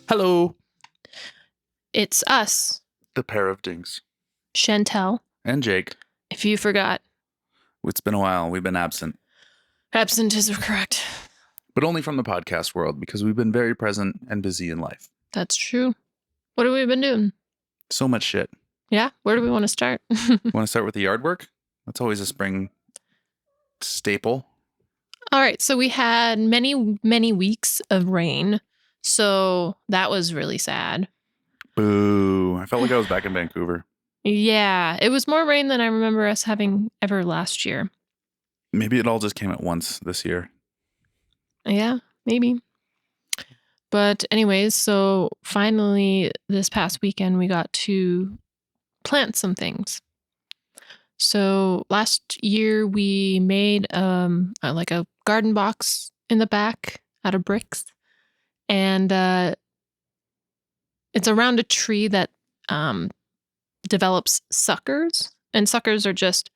Hello, It's us, the pair of dinks. Chantel. And Jake. If you forgot, It's been a while. We've been absent. absent is correct. But only from the podcast world because we've been very present and busy in life. That's true. What have we been doing? So much shit. Yeah, where do we want to start? Want to start with the yard work? That's always a spring staple. All right, so we had many weeks of rain. So that was really sad. Boo. I felt like I was back in Vancouver. Yeah, it was more rain than I remember us having ever last year. Maybe it all just came at once this year. Yeah, maybe. But anyways, so finally this past weekend we got to plant some things. So last year we made like a garden box in the back out of bricks, and it's around a tree that develops suckers, and suckers are just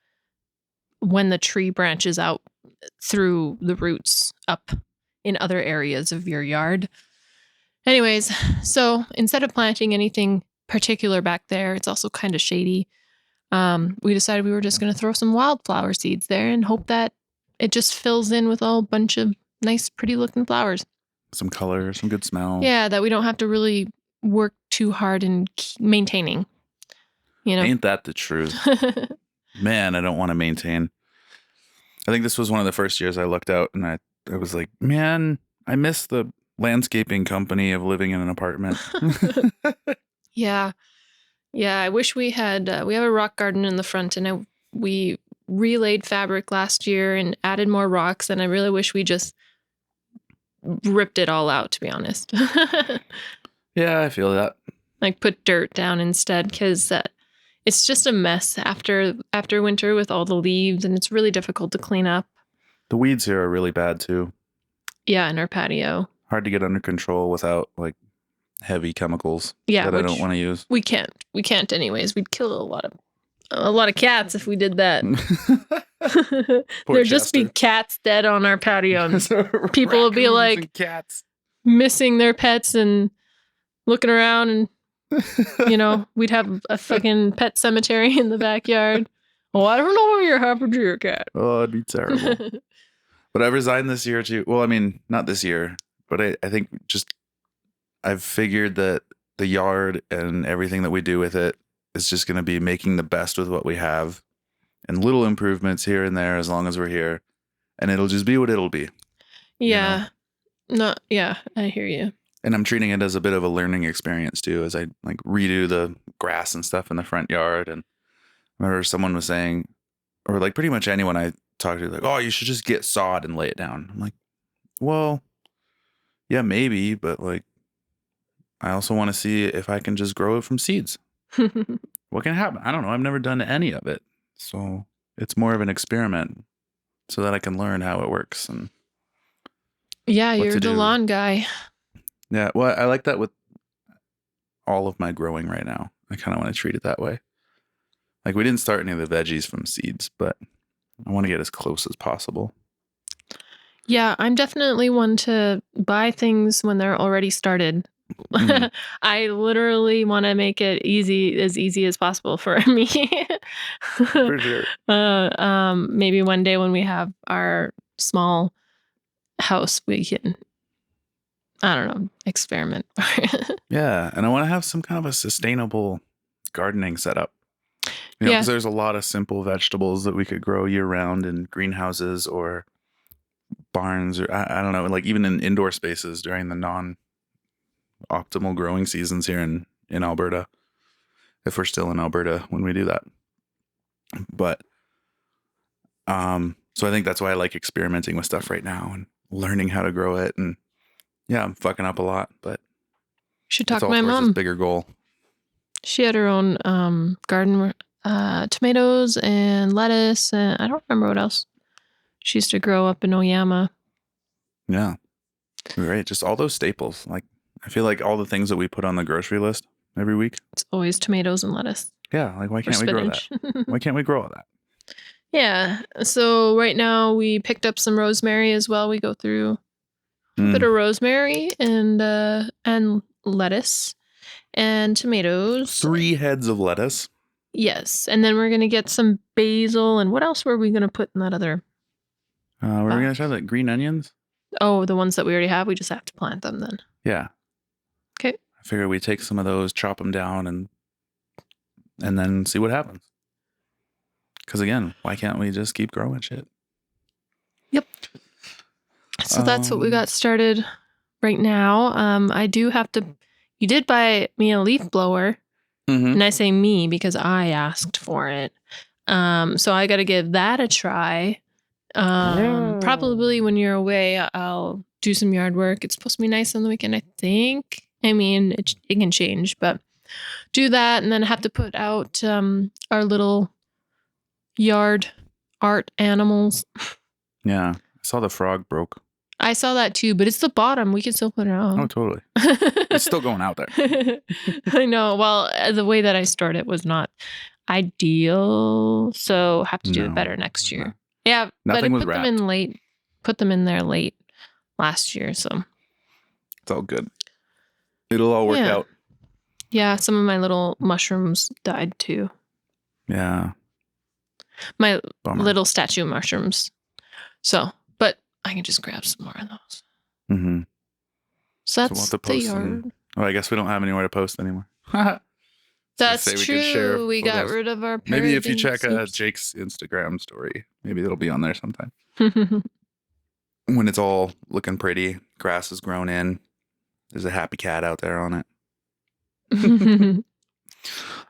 when the tree branches out through the roots up in other areas of your yard. Anyways, so instead of planting anything particular back there, it's also kind of shady. We decided we were just going to throw some wildflower seeds there and hope that it just fills in with a whole bunch of nice, pretty looking flowers. Some color, some good smell. Yeah, that we don't have to really work too hard in maintaining. You know? Ain't that the truth? Man, I don't want to maintain. I think this was one of the first years I looked out and I was like, man, I miss the landscaping company of living in an apartment. Yeah. Yeah, I wish we had, we have a rock garden in the front and we relaid fabric last year and added more rocks, and I really wish we just ripped it all out, to be honest. Yeah, I feel that. Like put dirt down instead, because it's just a mess after winter with all the leaves, and it's really difficult to clean up. The weeds here are really bad too. Yeah, in our patio. Hard to get under control without like heavy chemicals that I don't want to use. We can't anyways. We'd kill a lot of cats if we did that. There'd just be cats dead on our patio, and people would be like cats missing their pets and looking around, and we'd have a fucking pet cemetery in the backyard. Oh, I don't know where you're happened to your cat. Oh, it'd be terrible. But I resigned this year too. Well, I mean, not this year, but I think just I've figured that the yard and everything that we do with it is just going to be making the best with what we have and little improvements here and there as long as we're here. And it'll just be what it'll be. Yeah. Yeah, I hear you. And I'm treating it as a bit of a learning experience too, as I like redo the grass and stuff in the front yard. And I remember someone was saying, or like pretty much anyone I talked to, like, oh, you should just get sod and lay it down. I'm like, well, yeah, maybe, but like, I also want to see if I can just grow it from seeds. What can happen? I don't know. I've never done any of it. So it's more of an experiment so that I can learn how it works. And yeah, you're the lawn guy. Yeah, well, I like that with all of my growing right now. I kind of want to treat it that way. Like we didn't start any of the veggies from seeds, but I want to get as close as possible. Yeah, I'm definitely one to buy things when they're already started. Mm-hmm. I literally want to make it as easy as possible for me. For sure. Maybe one day when we have our small house, we can, I don't know, experiment. Yeah, and I want to have some kind of a sustainable gardening setup. Because there's a lot of simple vegetables that we could grow year round in greenhouses or barns, or I don't know, like even in indoor spaces during the non-optimal growing seasons here in Alberta, if we're still in Alberta when we do that. But so I think that's why I like experimenting with stuff right now and learning how to grow it. And yeah, I'm fucking up a lot, but should talk to my mom. This bigger goal. She had her own garden, tomatoes and lettuce, and I don't remember what else. She used to grow up in Oyama. Yeah, right. Just all those staples. Like I feel like all the things that we put on the grocery list every week. It's always tomatoes and lettuce. Yeah, like why can't we grow that? Why can't we grow all that? Yeah. So right now we picked up some rosemary as well. We go through a bit of rosemary and lettuce and tomatoes. 3 heads of lettuce. Yes. And then we're going to get some basil. And what else were we going to put in that other? We're going to try the green onions. Oh, the ones that we already have. We just have to plant them then. Yeah. Okay. I figure we take some of those, chop them down, and then see what happens. Because again, why can't we just keep growing shit? Yep. So that's what we got started right now. I do have to. You did buy me a leaf blower, and I say me because I asked for it. So I got to give that a try. Probably when you're away, I'll do some yard work. It's supposed to be nice on the weekend, I think. I mean, it can change, but do that, and then have to put out our little yard art animals. Yeah, I saw the frog broke. I saw that too, but it's the bottom. We can still put it out. Oh, totally. It's still going out there. I know. Well, the way that I stored it was not ideal, so have to do it better next year. Yeah, nothing was put them in late. Put them in there late last year, so it's all good. It'll all work out. Yeah, some of my little mushrooms died too. Yeah. My little statue mushrooms. So, but I can just grab some more of those. Mm-hmm. So that's the yard. Oh, I guess we don't have anywhere to post anymore. That's true. We got rid of our Maybe if you check Jake's Instagram story, maybe it'll be on there sometime. When it's all looking pretty, grass is grown in. There's a happy cat out there on it.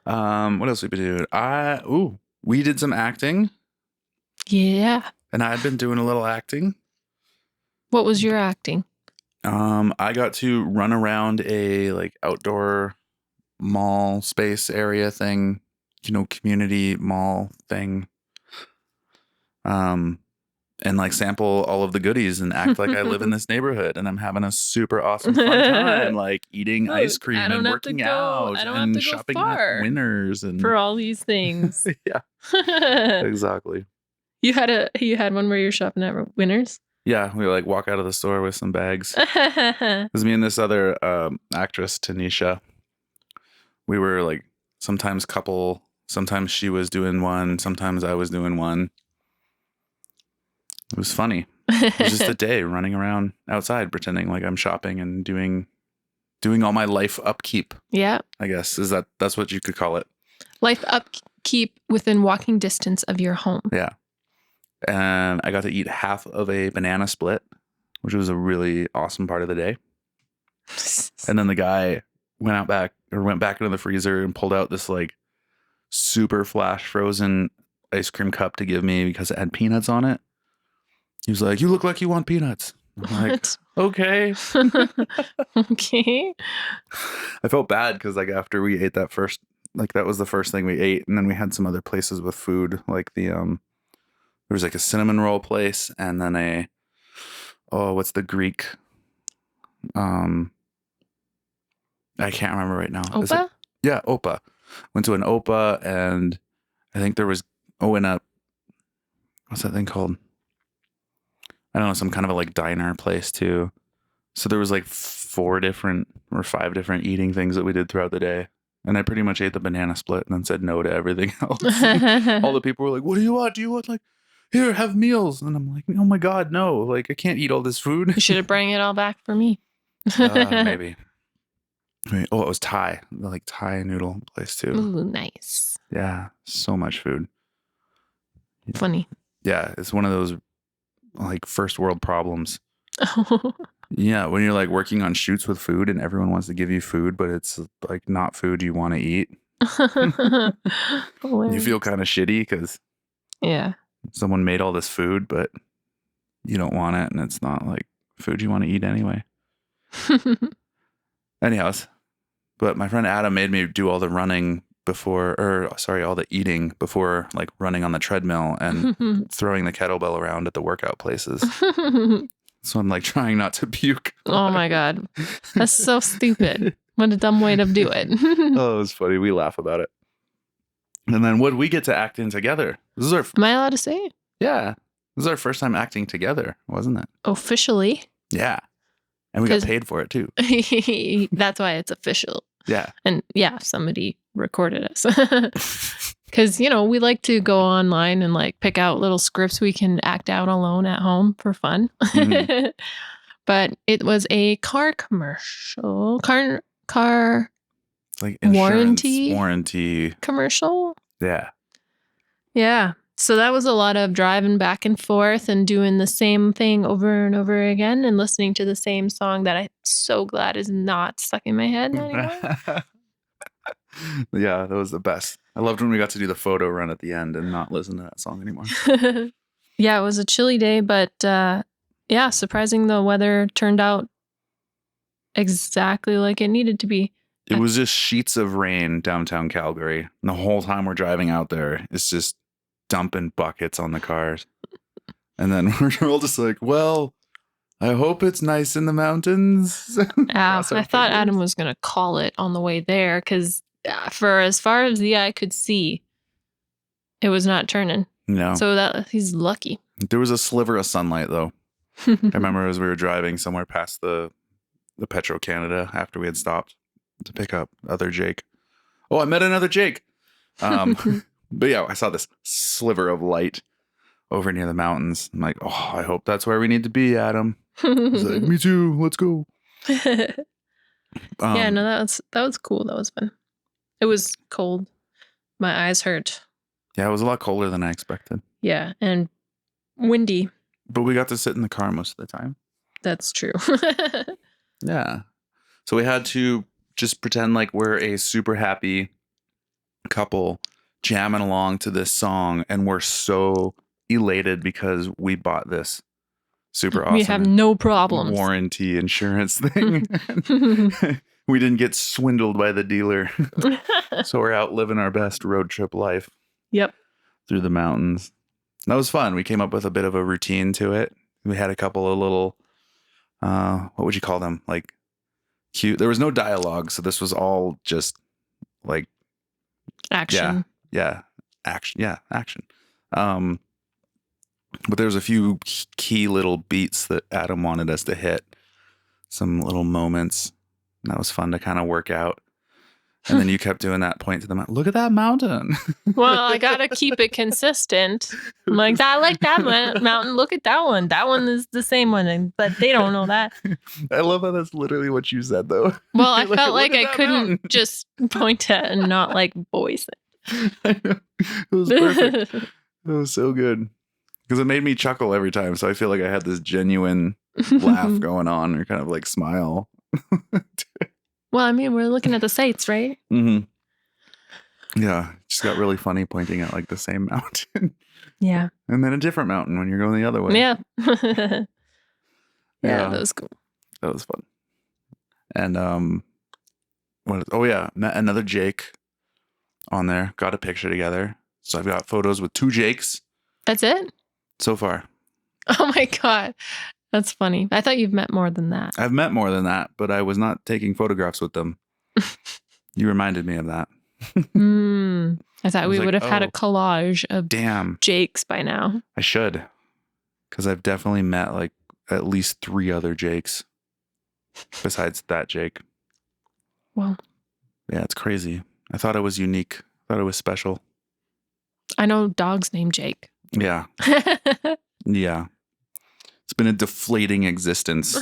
What else we been doing? We did some acting. Yeah. And I've been doing a little acting. What was your acting? I got to run around a like outdoor mall space area thing, community mall thing. And like sample all of the goodies and act like I live in this neighborhood and I'm having a super awesome fun time, like eating ice cream and working out and shopping at Winners and for all these things. Yeah, exactly. You had one where you're shopping at Winners? Yeah, we like walk out of the store with some bags. It was me and this other actress, Tanisha. We were like sometimes couple, sometimes she was doing one, sometimes I was doing one. It was funny. It was just a day running around outside pretending like I'm shopping and doing all my life upkeep. Yeah. I guess that's what you could call it. Life upkeep within walking distance of your home. Yeah. And I got to eat half of a banana split, which was a really awesome part of the day. And then the guy went back into the freezer and pulled out this like super flash frozen ice cream cup to give me because it had peanuts on it. He was like, "You look like you want peanuts." I'm like, okay. Okay. I felt bad because like after we ate that first, like that was the first thing we ate, and then we had some other places with food, like the there was like a cinnamon roll place, and then what's the Greek? I can't remember right now. Opa? Yeah, Opa. Went to an Opa, and I think there was what's that thing called? I don't know, some kind of a like diner place too. So there was like 5 different eating things that we did throughout the day. And I pretty much ate the banana split and then said no to everything else. All the people were like, "What do you want? Do you want like, here, have meals?" And I'm like, "Oh my God, no. Like, I can't eat all this food." You should have brought it all back for me. Maybe. Wait, it was Thai. The like Thai noodle place too. Ooh, nice. Yeah, so much food. Funny. Yeah, it's one of those like first world problems. Yeah, when you're like working on shoots with food and everyone wants to give you food, but it's like not food you want to eat. You feel kind of shitty because someone made all this food, but you don't want it, and it's not like food you want to eat anyway. Anyhows, but my friend Adam made me do all the all the eating before like running on the treadmill and throwing the kettlebell around at the workout places. So I'm like trying not to puke. Oh my God. That's so stupid. What a dumb way to do it. Oh, it was funny. We laugh about it. And then what we get to act in together. Am I allowed to say it? Yeah. This is our first time acting together, wasn't it? Officially. Yeah. And we got 'Cause- paid for it too. That's why it's official. Yeah. And yeah, somebody recorded us. Because, we like to go online and like pick out little scripts we can act out alone at home for fun. Mhm. But it was a car commercial. Car Like insurance Warranty? warranty. commercial. Yeah. Yeah. So that was a lot of driving back and forth and doing the same thing over and over again and listening to the same song that I'm so glad is not stuck in my head anymore. Yeah, that was the best. I loved when we got to do the photo run at the end and not listen to that song anymore. Yeah, it was a chilly day, but yeah, surprising the weather turned out exactly like it needed to be. It was just sheets of rain downtown Calgary. And the whole time we're driving out there, it's just dumping buckets on the cars. And then we're all just like, well, I hope it's nice in the mountains. Cross our I thought fingers. Adam was going to call it on the way there because for as far as the eye could see, it was not turning. No. So that he's lucky. There was a sliver of sunlight, though. I remember as we were driving somewhere past the Petro Canada after we had stopped to pick up other Jake. Oh, I met another Jake. But yeah, I saw this sliver of light over near the mountains. I'm like, oh, I hope that's where we need to be, Adam. He's like, me too. Let's go. Yeah, no, that was cool. That was fun. It was cold. My eyes hurt. Yeah, it was a lot colder than I expected. Yeah, and windy. But we got to sit in the car most of the time. That's true. Yeah. So we had to just pretend like we're a super happy couple jamming along to this song. And we're so elated because we bought this super awesome We have no problems. warranty insurance thing. We didn't get swindled by the dealer. So we're out living our best road trip life. Yep. Through the mountains. That was fun. We came up with a bit of a routine to it. We had a couple of little, what would you call them? Like cute. There was no dialogue. So this was all just like Action. Yeah. Action. Yeah. Action. But there was a few key little beats that Adam wanted us to hit. Some little moments. And that was fun to kind of work out. And then you kept doing that point to the mountain. Look at that mountain. Well, I gotta keep it consistent. I'm like, I like that mountain. Look at that one. That one is the same one, but they don't know that. I love how that's literally what you said, though. Well, I You're felt "Look like at I that couldn't mountain." just point at and not like voice I know. It was perfect. it. It was so good. Because it made me chuckle every time. So I feel like I had this genuine laugh going on or kind of like smile. Well, I mean, we're looking at the sights, right? Mm-hmm. Yeah. Just got really funny pointing at like the same mountain. Yeah. And then a different mountain when you're going the other way. Yeah. Yeah. Yeah, that was cool. That was fun. And met another Jake on there. Got a picture together. So I've got photos with two Jakes That's it? so far. Oh my God. That's funny. I thought you've met more than that. I've met more than that, but I was not taking photographs with them. You reminded me of that. I thought I we was would like, have had a oh. collage of Damn. Jakes by now. I should. Because I've definitely met like at least 3 other Jakes besides that Jake. Well, Yeah, it's crazy. I thought it was unique. I thought it was special. I know dogs named Jake. Yeah. Yeah. It's been a deflating existence.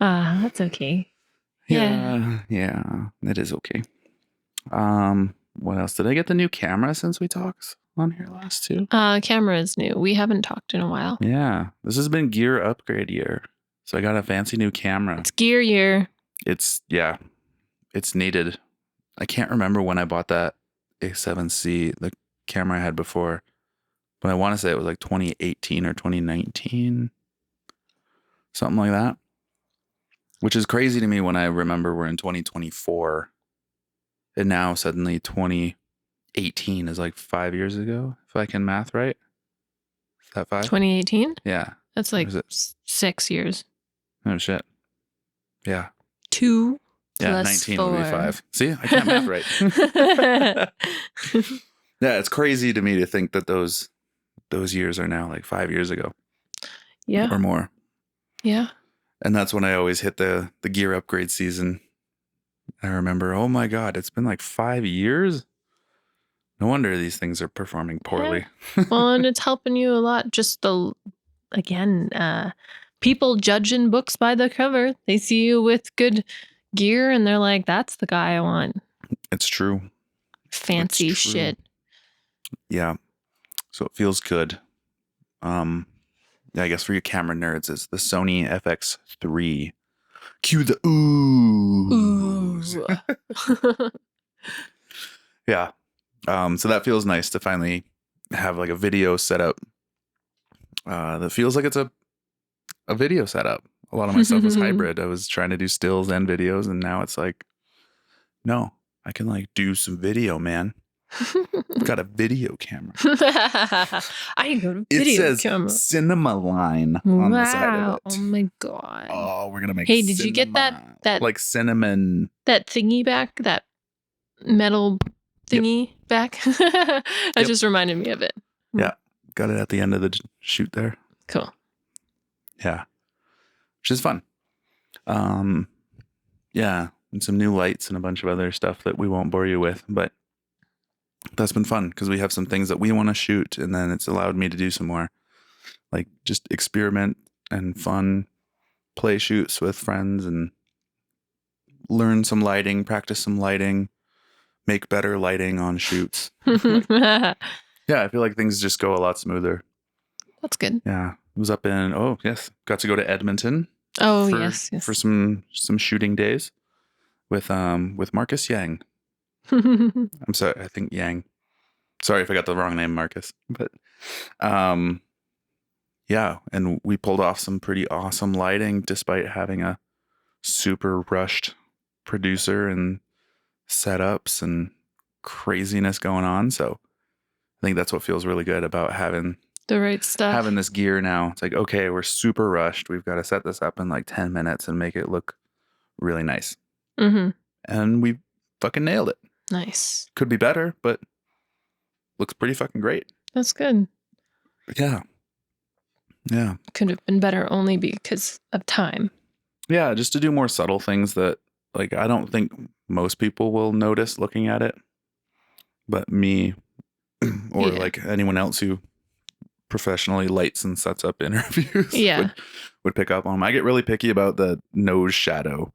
That's okay. Yeah. It is okay. What else? Did I get the new camera since we talked on here last too? Camera is new. We haven't talked in a while. Yeah. This has been gear upgrade year. So I got a fancy new camera. It's gear year. It's needed. I can't remember when I bought that A7C, the camera I had before, but I want to say it was like 2018 or 2019, something like that, which is crazy to me when I remember we're in 2024 and now suddenly 2018 is like 5 years ago, if I can math right. Is that 5? 2018? Yeah. That's like Is it? 6 years. Oh shit. Yeah. 2 Yeah, plus 19 4. would be 5. See, I can't math right. Yeah, it's crazy to me to think that those years are now like 5 years ago Yeah. or more. Yeah. And that's when I always hit the gear upgrade season. I remember, oh my God, it's been like 5 years. No wonder these things are performing poorly. Well, and it's helping you a lot. Just again, people judging books by the cover. They see you with good gear and they're like, that's the guy I want. It's true. Fancy It's true. shit. Yeah. So it feels good. Yeah, I guess for you camera nerds, it's the Sony FX3. Cue the oohs. Ooh. Yeah. So that feels nice to finally have like a video setup that feels like it's a video setup. A lot of my stuff was hybrid. I was trying to do stills and videos, and now it's like, no, I can like do some video, man. I've got a video camera. I got a video camera. Cinema Line on the side of it. Oh my God. Oh, we're gonna make. Hey, did you get that like cinnamon? That thingy back? That metal thingy back? That just reminded me of it. Yeah, got it at the end of the shoot there. Cool. Yeah, which is fun. Yeah, and some new lights and a bunch of other stuff that we won't bore you with, but that's been fun because we have some things that we want to shoot, and then it's allowed me to do some more, like just experiment and fun play shoots with friends and learn some lighting, practice some lighting, make better lighting on shoots. Yeah, I feel like things just go a lot smoother. That's good. Yeah, it was up in got to go to Edmonton. Oh, yes, for some shooting days with Marcus Yang. I'm sorry, I think Yang. Sorry if I got the wrong name, Marcus. But yeah, and we pulled off some pretty awesome lighting despite having a super rushed producer and setups and craziness going on. So I think that's what feels really good about having the right stuff. Having this gear now. It's like, okay, we're super rushed. We've got to set this up in like 10 minutes and make it look really nice. Mm-hmm. And we fucking nailed it. Nice. Could be better, but looks pretty fucking great. That's good. Yeah. Yeah. Could have been better only because of time. Yeah, just to do more subtle things that like I don't think most people will notice looking at it. But me or like anyone else who professionally lights and sets up interviews would pick up on them. I get really picky about the nose shadow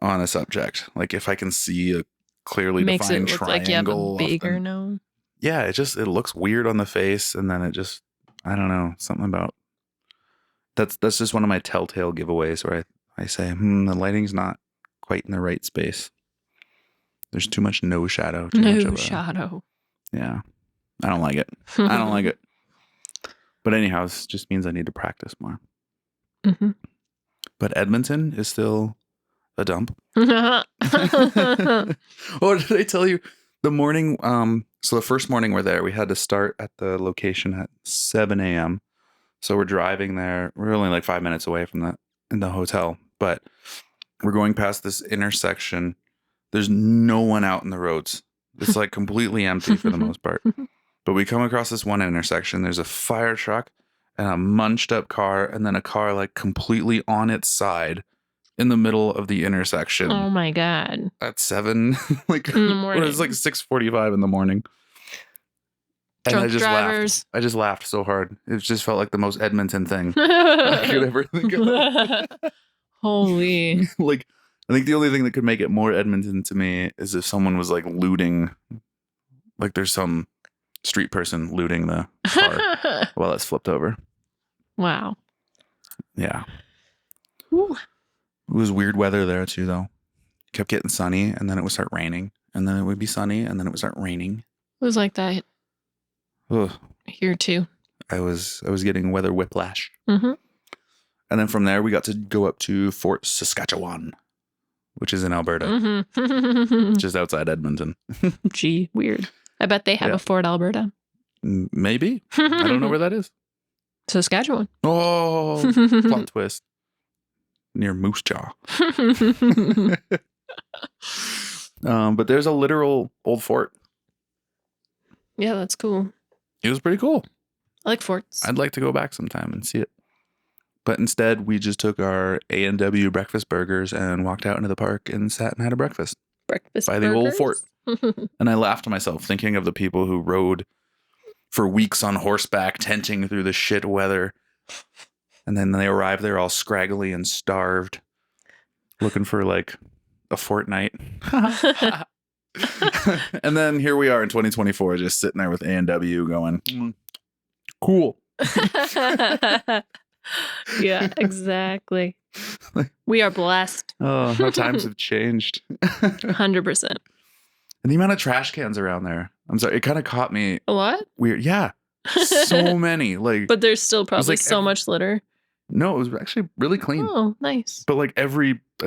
on a subject. Like if I can see a clearly makes defined it look triangle, like you have a bigger nose. Yeah, it looks weird on the face, and then it just I don't know, something about that's just one of my telltale giveaways where I say, the lighting's not quite in the right space. There's too much nose shadow. Shadow. Yeah. I don't like it. I don't like it. But anyhow, it just means I need to practice more. Mm-hmm. But Edmonton is still a dump. Oh, did I tell you? The morning, so the first morning we're there, we had to start at the location at 7 a.m. So we're driving there. We're only like 5 minutes away from the hotel. But we're going past this intersection. There's no one out in the roads. It's like completely empty for the most part. But we come across this one intersection. There's a fire truck and a munched up car, and then a car like completely on its side in the middle of the intersection. Oh my God. At 7, like in the morning. It was like 6:45 in the morning. And Drunk I just drivers. laughed. I just laughed so hard. It just felt like the most Edmonton thing I could ever think of. Holy. Like, I think the only thing that could make it more Edmonton to me is if someone was like looting, like there's some street person looting the car while it's flipped over. Wow. Yeah. Ooh. It was weird weather there too, though. It kept getting sunny, and then it would start raining, and then it would be sunny, and then it would start raining. It was like that. Ugh. Here too. I was getting weather whiplash. Mm-hmm. And then from there, we got to go up to Fort Saskatchewan, which is in Alberta, Mm-hmm. just outside Edmonton. Gee, weird. I bet they have a Fort Alberta. Maybe. I don't know where that is. Saskatchewan. Oh, plot twist. Near Moose Jaw. But there's a literal old fort. Yeah, that's cool. It was pretty cool. I like forts. I'd like to go back sometime and see it. But instead, we just took our A&W breakfast burgers and walked out into the park and sat and had a breakfast Breakfast by the old fort. burgers? And I laughed to myself thinking of the people who rode for weeks on horseback, tenting through the shit weather. And then they arrived there all scraggly and starved, looking for like a fortnight. And then here we are in 2024, just sitting there with A&W going, cool. Yeah, exactly. We are blessed. Oh, how times have changed. 100%. And the amount of trash cans around there. I'm sorry, it kind of caught me A lot? weird. Yeah. So many. Like, But there's still probably like so much litter. no, it was actually really clean. Oh, nice. But like I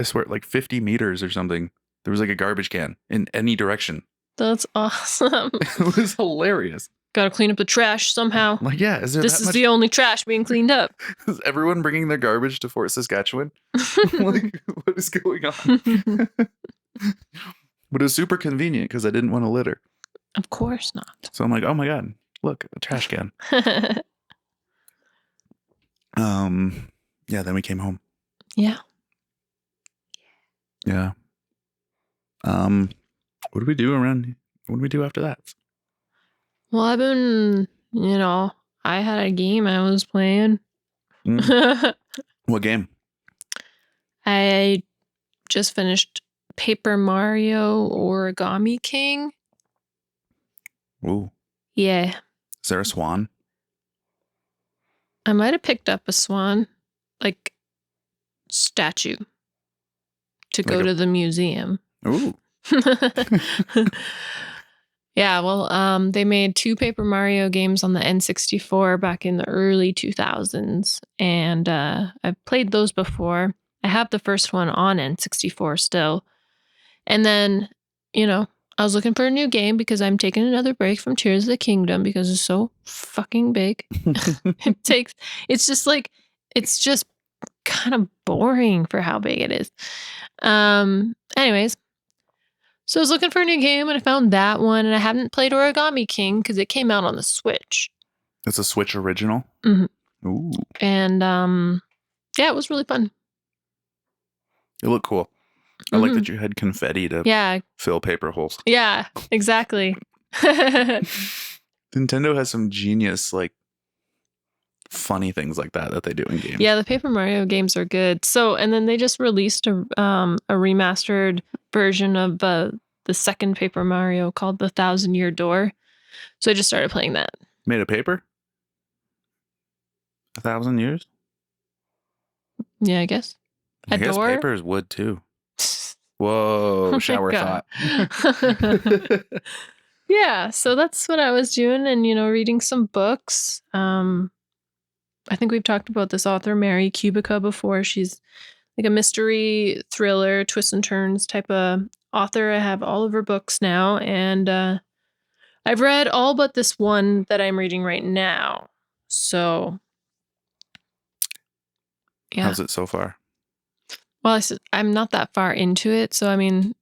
swear, like 50 meters or something, there was like a garbage can in any direction. That's awesome. It was hilarious. Gotta clean up the trash somehow. Like, yeah, is there This that is much? the only trash being cleaned up. Is everyone bringing their garbage to Fort Saskatchewan? Like, what is going on? But it was super convenient because I didn't want to litter. Of course not. So I'm like, oh my God, look, a trash can. Yeah, then we came home. Yeah. Yeah. What did we do after that? Well, I've been, I had a game I was playing. What game? I just finished Paper Mario Origami King. Ooh. Yeah. Is there a swan? I might have picked up a swan, like, statue to go to the museum. Ooh. Yeah, well, they made 2 Paper Mario games on the N64 back in the early 2000s, and I've played those before. I have the first one on N64 still. And then, I was looking for a new game because I'm taking another break from Tears of the Kingdom because it's so fucking big. It's just kind of boring for how big it is. Anyways, so I was looking for a new game and I found that one, and I haven't played Origami King because it came out on the Switch. It's a Switch original? Mm-hmm. Ooh. And yeah, it was really fun. It looked cool. I like that you had confetti to fill paper holes. Yeah, exactly. Nintendo has some genius, like, funny things like that they do in games. Yeah, the Paper Mario games are good. So, and then they just released a remastered version of the second Paper Mario called The 1,000-Year Door. So I just started playing that. Made of paper? 1,000 years? Yeah, I guess. I guess door? paper is wood too. Whoa, shower thought. Yeah, so that's what I was doing, and reading some books. I think we've talked about this author, Mary Kubica, before. She's like a mystery thriller, twists and turns type of author. I have all of her books now, and I've read all but this one that I'm reading right now. So, yeah. How's it so far? Well, I'm not that far into it, so I mean,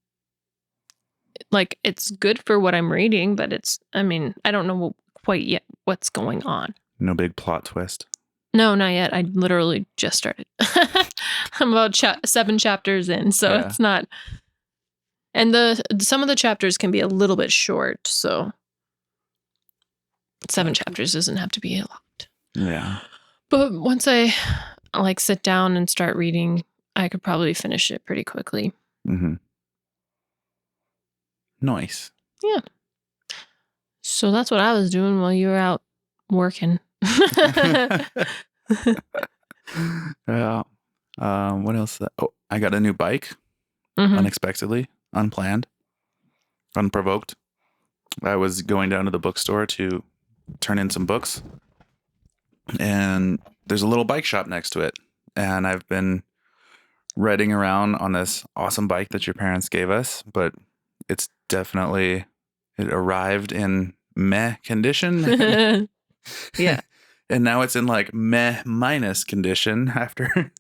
like, it's good for what I'm reading, but I don't know quite yet what's going on. No big plot twist? No, not yet. I literally just started. I'm about 7 chapters in, so it's not. And some of the chapters can be a little bit short, so 7 chapters doesn't have to be a lot. Yeah. But once I sit down and start reading, I could probably finish it pretty quickly. Mm-hmm. Nice. Yeah. So that's what I was doing while you were out working. Yeah. What else? Oh, I got a new bike. Mm-hmm. Unexpectedly, unplanned, unprovoked. I was going down to the bookstore to turn in some books, and there's a little bike shop next to it. And I've been riding around on this awesome bike that your parents gave us, but it arrived in meh condition. Yeah. And now it's in like meh minus condition after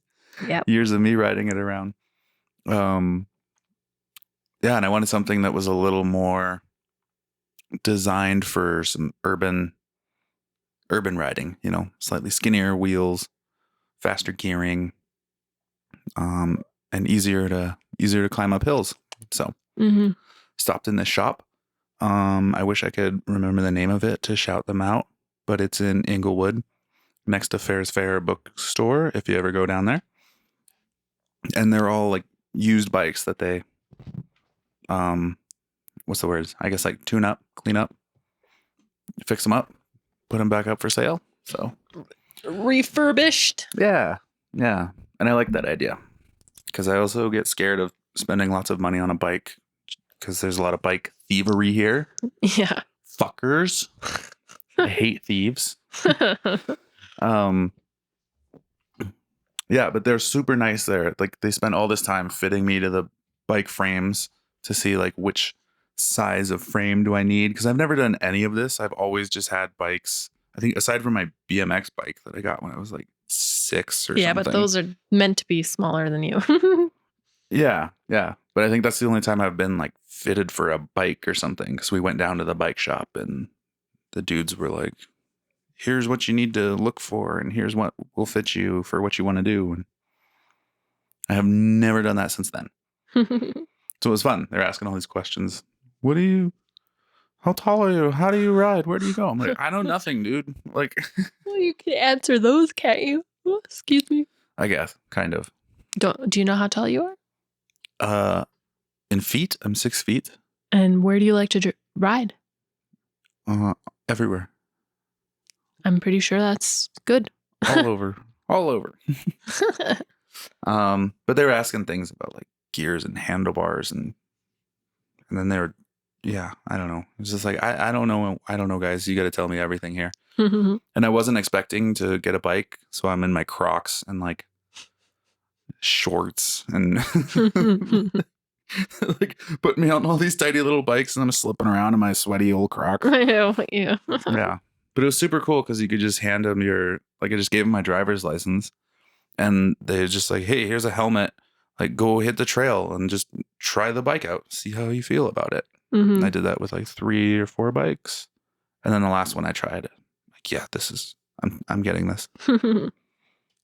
years of me riding it around. Yeah, and I wanted something that was a little more designed for some urban riding, slightly skinnier wheels, faster gearing, and easier to climb up hills. So stopped in this shop. I wish I could remember the name of it to shout them out, but it's in Inglewood, next to Fair's Fair bookstore, if you ever go down there. And they're all like used bikes that they, what's the word? I guess like tune up, clean up, fix them up, put them back up for sale. So refurbished. Yeah. And I like that idea because I also get scared of spending lots of money on a bike because there's a lot of bike thievery here. Yeah. Fuckers. I hate thieves. Yeah, but they're super nice there. Like they spent all this time fitting me to the bike frames to see like which size of frame do I need, because I've never done any of this. I've always just had bikes, I think, aside from my BMX bike that I got when I was like 6 or something. Yeah, but those are meant to be smaller than you. Yeah. But I think that's the only time I've been like fitted for a bike or something, because we went down to the bike shop and the dudes were like, here's what you need to look for and here's what will fit you for what you want to do. And I have never done that since then. So it was fun. They're asking all these questions. How tall are you? How do you ride? Where do you go? I'm like, I know nothing, dude. Like, well, you can answer those, can't you? Oh, excuse me. I guess, kind of. Do you know how tall you are? In feet, I'm 6 feet. And where do you like to ride? Everywhere. I'm pretty sure that's good. All over. But they were asking things about like gears and handlebars and then they were, yeah, I don't know. It's just like, I don't know, guys. You got to tell me everything here. And I wasn't expecting to get a bike, so I'm in my Crocs and like shorts and like put me on all these tiny little bikes and I'm slipping around in my sweaty old Crocs. I know, yeah. Yeah. But it was super cool because you could just hand them I just gave them my driver's license and they just like, hey, here's a helmet. Like, go hit the trail and just try the bike out. See how you feel about it. And I did that with like 3 or 4 bikes. And then the last one I tried, like, yeah, I'm getting this.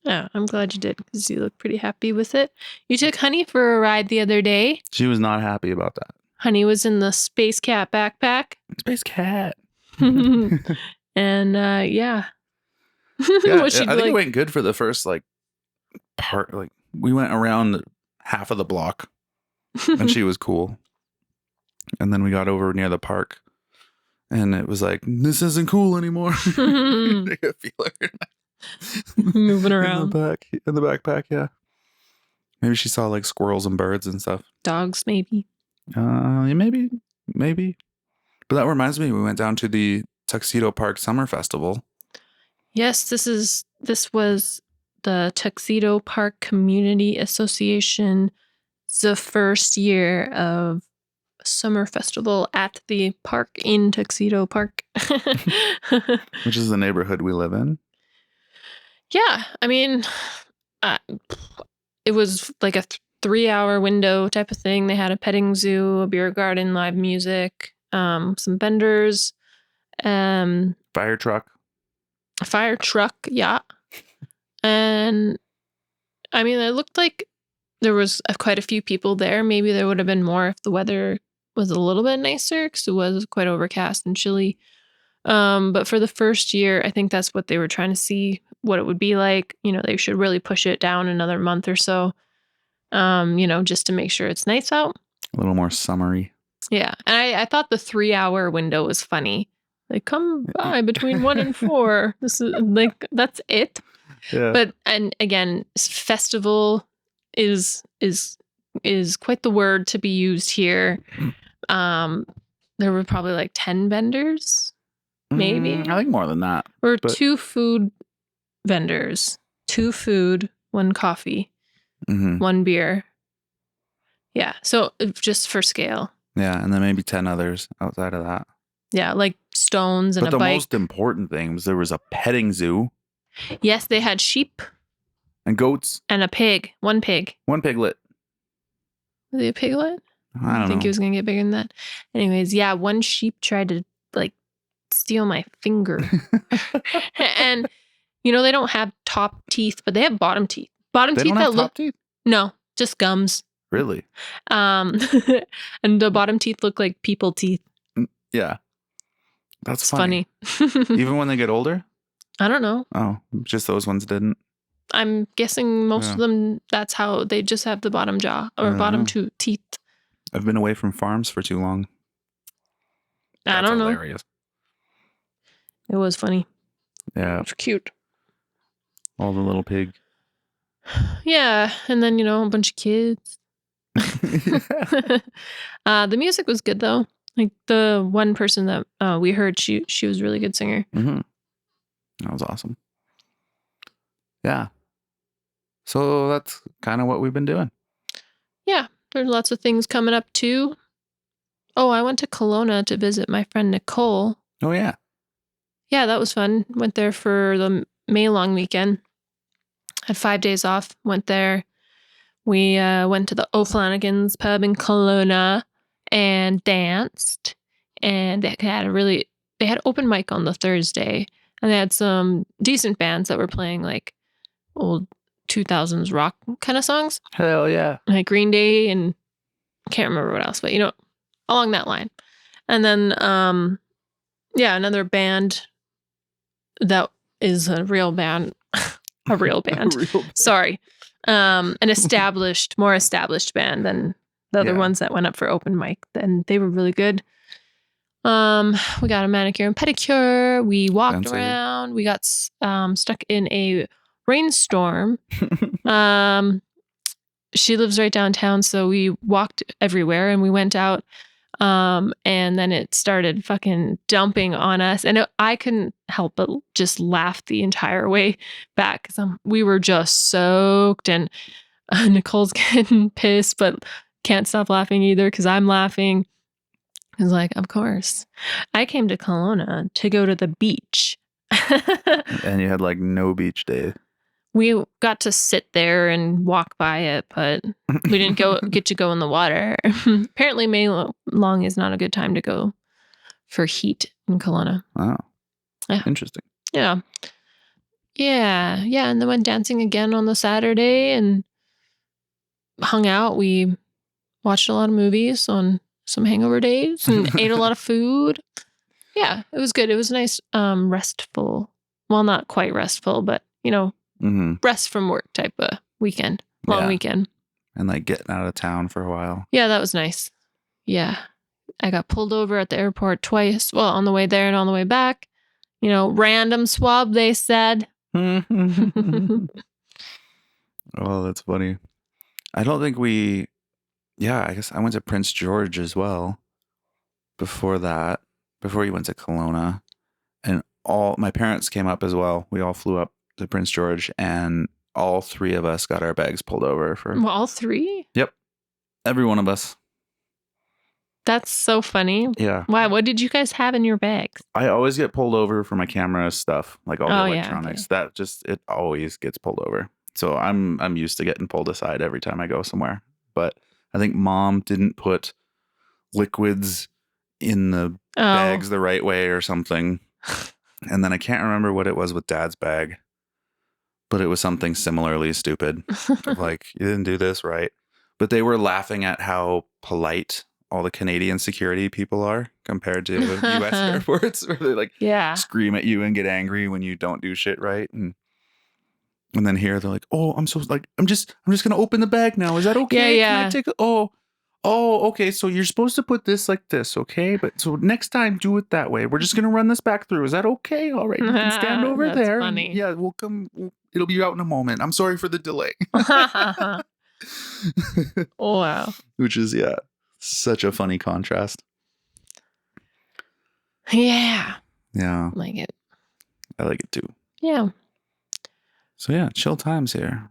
Yeah, I'm glad you did because you look pretty happy with it. You took Honey for a ride the other day. She was not happy about that. Honey was in the Space Cat backpack. Space Cat. And yeah. Yeah, I think it went good for the first like part. Like we went around half of the block and she was cool. And then we got over near the park and it was like, this isn't cool anymore. I feel her moving around in the backpack. Yeah. Maybe she saw like squirrels and birds and stuff. Dogs, maybe. Maybe. But that reminds me, we went down to the Tuxedo Park Summer Festival. Yes, this was the Tuxedo Park Community Association. It's the first year of summer festival at the park in Tuxedo Park. Which is the neighborhood we live in. Yeah, I mean, it was like a 3-hour window type of thing. They had a petting zoo, a beer garden, live music, some vendors, fire truck, yeah. And I mean, it looked like there was quite a few people there. Maybe there would have been more if the weather was a little bit nicer because it was quite overcast and chilly. But for the first year, I think that's what they were trying to see what it would be like. You know, they should really push it down another month or so, just to make sure it's nice out. A little more summery. Yeah. And I thought the 3-hour window was funny. Like, come by between 1 and 4. This is like, that's it. Yeah. But, and again, festival is quite the word to be used here. There were probably like 10 vendors, maybe. I think more than that. Or 2 food vendors. 2 food, 1 coffee, 1 beer. Yeah. So just for scale. Yeah. And then maybe 10 others outside of that. Yeah. Like stones and a bike. But the most important thing was there was a petting zoo. Yes. They had sheep. And goats. And a pig. 1 pig. 1 piglet. Was he a piglet? I don't think know. He was going to get bigger than that. Anyways, yeah. 1 sheep tried to like steal my finger. And You know, they don't have top teeth, but they have bottom teeth. Bottom They teeth don't that have look top teeth? no, just gums. Really? And the bottom teeth look like people teeth. Yeah. That's It's funny. funny. Even when they get older? I don't know. Oh, just those ones didn't. I'm guessing most Yeah. of them, that's how they just have the bottom jaw I or don't bottom know. two teeth. I've been away from farms for too long. I That's don't know. hilarious. It was funny. Yeah. It's cute. All the little pig. Yeah. And then, you know, a bunch of kids. The music was good though. Like the one person that we heard, she was a really good singer. Mm-hmm. That was awesome. Yeah. So that's kind of what we've been doing. Yeah. There's lots of things coming up too. Oh, I went to Kelowna to visit my friend Nicole. Oh, yeah. Yeah, that was fun. Went there for the May long weekend. Had 5 days off. Went there. We went to the O'Flanagan's pub in Kelowna and danced. And they had open mic on the Thursday. And they had some decent bands that were playing like old 2000s rock kind of songs. Hell yeah. Like Green Day and can't remember what else, but you know, along that line. And then, another band that is a real band. A real band. Sorry. An more established band than the other ones that went up for open mic. And they were really good. We got a manicure and pedicure. We walked Fancy. around. We got stuck in a rainstorm. She lives right downtown, so we walked everywhere and we went out. And then it started fucking dumping on us. And I couldn't help but just laugh the entire way back because we were just soaked. And Nicole's getting pissed, but can't stop laughing either because I'm laughing. I was like, of course. I came to Kelowna to go to the beach. And you had like no beach day. We got to sit there and walk by it, but we didn't get to go in the water. Apparently, May long is not a good time to go for heat in Kelowna. Oh, yeah. Interesting. Yeah. And then went dancing again on the Saturday and hung out. We watched a lot of movies on some hangover days and ate a lot of food. Yeah, it was good. It was nice, restful. Well, not quite restful, but you know. Mm-hmm. Rest from work type of weekend, long weekend. And like getting out of town for a while. Yeah, that was nice. Yeah. I got pulled over at the airport twice. Well, on the way there and on the way back. You know, random swab, they said. Oh, that's funny. I don't think I guess I went to Prince George as well before that, before you went to Kelowna. And my parents came up as well. We all flew up to Prince George and all three of us got our bags pulled over for. Well, all three? Yep. Every one of us. That's so funny. Yeah. Why? What did you guys have in your bags? I always get pulled over for my camera stuff, like all the electronics. Yeah, okay. It always gets pulled over. So I'm used to getting pulled aside every time I go somewhere. But I think Mom didn't put liquids in the bags the right way or something. And then I can't remember what it was with Dad's bag, but it was something similarly stupid. Like, you didn't do this right. But they were laughing at how polite all the Canadian security people are compared to US airports, where they like scream at you and get angry when you don't do shit right. And then here they're like, "Oh, I'm just gonna open the bag now. Is that okay? Yeah. Can I take it? Oh, okay. So you're supposed to put this like this, okay? But so next time, do it that way. We're just gonna run this back through. Is that okay? All right, you can stand over That's there. Funny. And, we'll come. It'll be out in a moment. I'm sorry for the delay." Oh, wow. Which is such a funny contrast. Yeah. Yeah. Like it. I like it too. Yeah. So yeah, chill times here.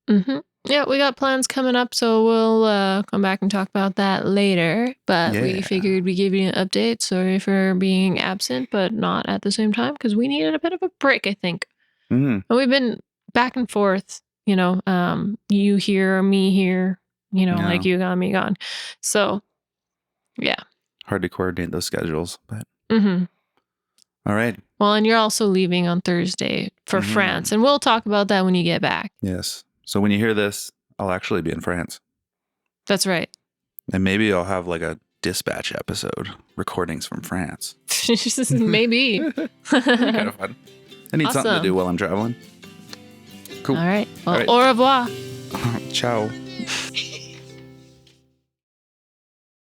Mm-hmm. Yeah, we got plans coming up, so we'll come back and talk about that later. But we figured we'd give you an update. Sorry for being absent, but not at the same time, because we needed a bit of a break, I think. Mm-hmm. And we've been back and forth, you know, you here, me here, you know, like you gone, me gone. So, yeah. Hard to coordinate those schedules, but. Mm-hmm. All right. Well, and you're also leaving on Thursday for Mhm. France, and we'll talk about that when you get back. Yes. So when you hear this, I'll actually be in France. That's right. And maybe I'll have like a dispatch episode, recordings from France. Maybe. Kind of fun. I need something to Awesome. do while I'm traveling. Cool. All right. Well, All right. au revoir. Ciao.